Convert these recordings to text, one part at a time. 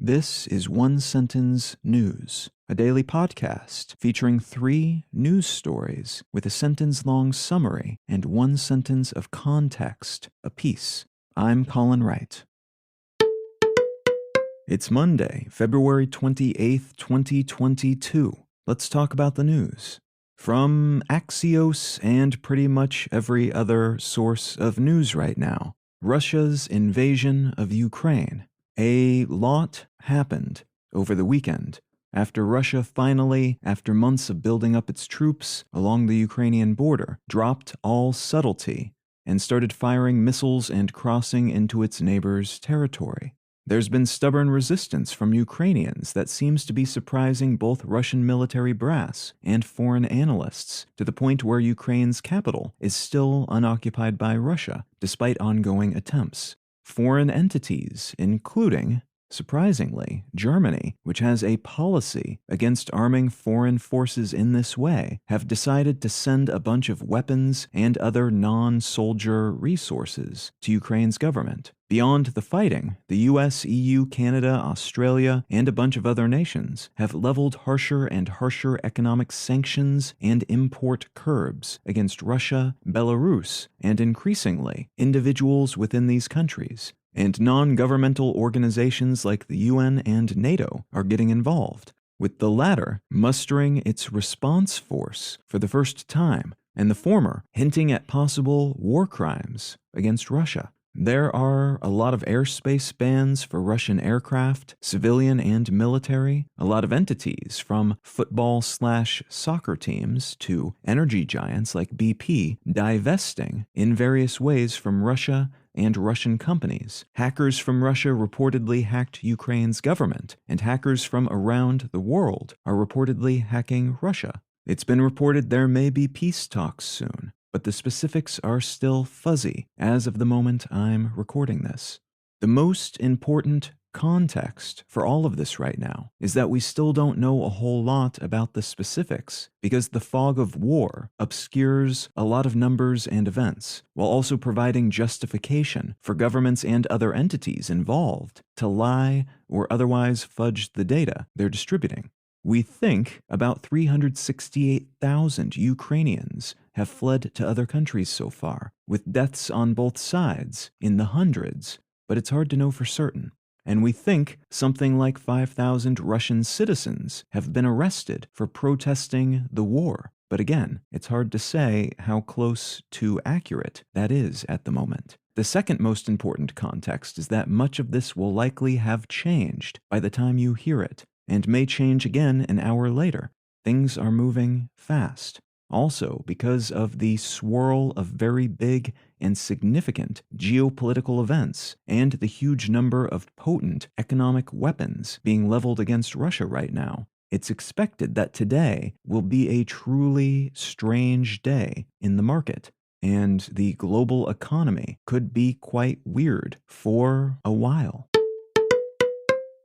This is One Sentence News, a daily podcast featuring 3 news stories with a sentence-long summary and 1 sentence of context apiece. I'm Colin Wright. It's Monday, February 28th, 2022. Let's talk about the news. From Axios and pretty much every other source of news right now, Russia's invasion of Ukraine. A lot happened over the weekend after Russia finally, after months of building up its troops along the Ukrainian border, dropped all subtlety and started firing missiles and crossing into its neighbors' territory. There's been stubborn resistance from Ukrainians that seems to be surprising both Russian military brass and foreign analysts, to the point where Ukraine's capital is still unoccupied by Russia, despite ongoing attempts. Foreign entities, including, surprisingly, Germany, which has a policy against arming foreign forces in this way, have decided to send a bunch of weapons and other non-soldier resources to Ukraine's government. Beyond the fighting, the US, EU, Canada, Australia, and a bunch of other nations have leveled harsher and harsher economic sanctions and import curbs against Russia, Belarus, and increasingly, individuals within these countries. And non-governmental organizations like the UN and NATO are getting involved, with the latter mustering its response force for the first time, and the former hinting at possible war crimes against Russia. There are a lot of airspace bans for Russian aircraft, civilian and military, a lot of entities from football/soccer teams to energy giants like BP divesting in various ways from Russia and Russian companies. Hackers from Russia reportedly hacked Ukraine's government, and hackers from around the world are reportedly hacking Russia. It's been reported there may be peace talks soon, but the specifics are still fuzzy as of the moment I'm recording this. The most important context for all of this right now is that we still don't know a whole lot about the specifics, because the fog of war obscures a lot of numbers and events, while also providing justification for governments and other entities involved to lie or otherwise fudge the data they're distributing. We think about 368,000 Ukrainians have fled to other countries so far, with deaths on both sides in the hundreds, but it's hard to know for certain. And we think something like 5,000 Russian citizens have been arrested for protesting the war. But again, it's hard to say how close to accurate that is at the moment. The second most important context is that much of this will likely have changed by the time you hear it, and may change again an hour later. Things are moving fast. Also, because of the swirl of very big and significant geopolitical events and the huge number of potent economic weapons being leveled against Russia right now, it's expected that today will be a truly strange day in the market, and the global economy could be quite weird for a while.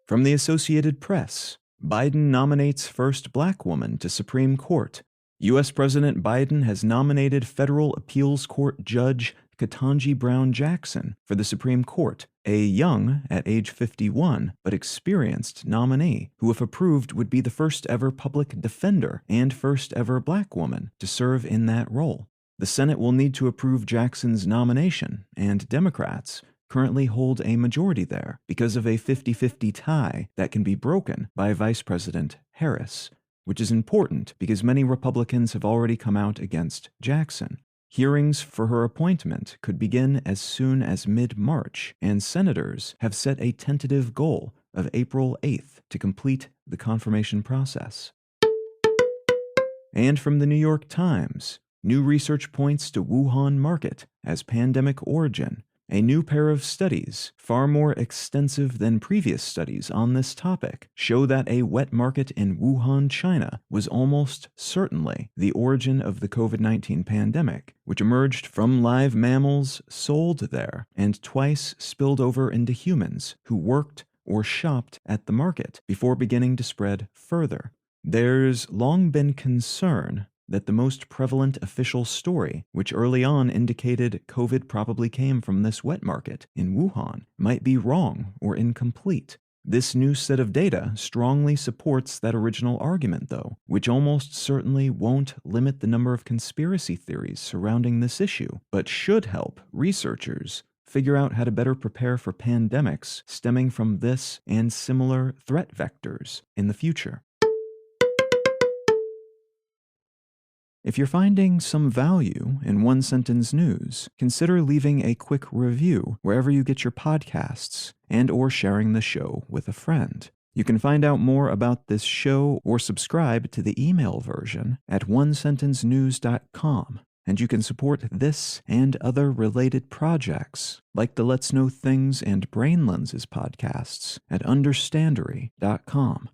From the Associated Press, Biden nominates first black woman to Supreme Court. U.S. President Biden has nominated federal appeals court judge Ketanji Brown Jackson for the Supreme Court, a young, at age 51, but experienced nominee, who if approved would be the first ever public defender and first ever black woman to serve in that role. The Senate will need to approve Jackson's nomination, and Democrats currently hold a majority there because of a 50-50 tie that can be broken by Vice President Harris, which is important because many Republicans have already come out against Jackson. Hearings for her appointment could begin as soon as mid-March, and senators have set a tentative goal of April 8th to complete the confirmation process. And from the New York Times, new research points to Wuhan market as pandemic origin. A new pair of studies, far more extensive than previous studies on this topic, show that a wet market in Wuhan, China, was almost certainly the origin of the COVID-19 pandemic, which emerged from live mammals sold there and twice spilled over into humans who worked or shopped at the market before beginning to spread further. There's long been concern that the most prevalent official story, which early on indicated COVID probably came from this wet market in Wuhan, might be wrong or incomplete. This new set of data strongly supports that original argument, though, which almost certainly won't limit the number of conspiracy theories surrounding this issue, but should help researchers figure out how to better prepare for pandemics stemming from this and similar threat vectors in the future. If you're finding some value in One Sentence News, consider leaving a quick review wherever you get your podcasts and or sharing the show with a friend. You can find out more about this show or subscribe to the email version at onesentencenews.com. And you can support this and other related projects, like the Let's Know Things and Brain Lenses podcasts at understandery.com.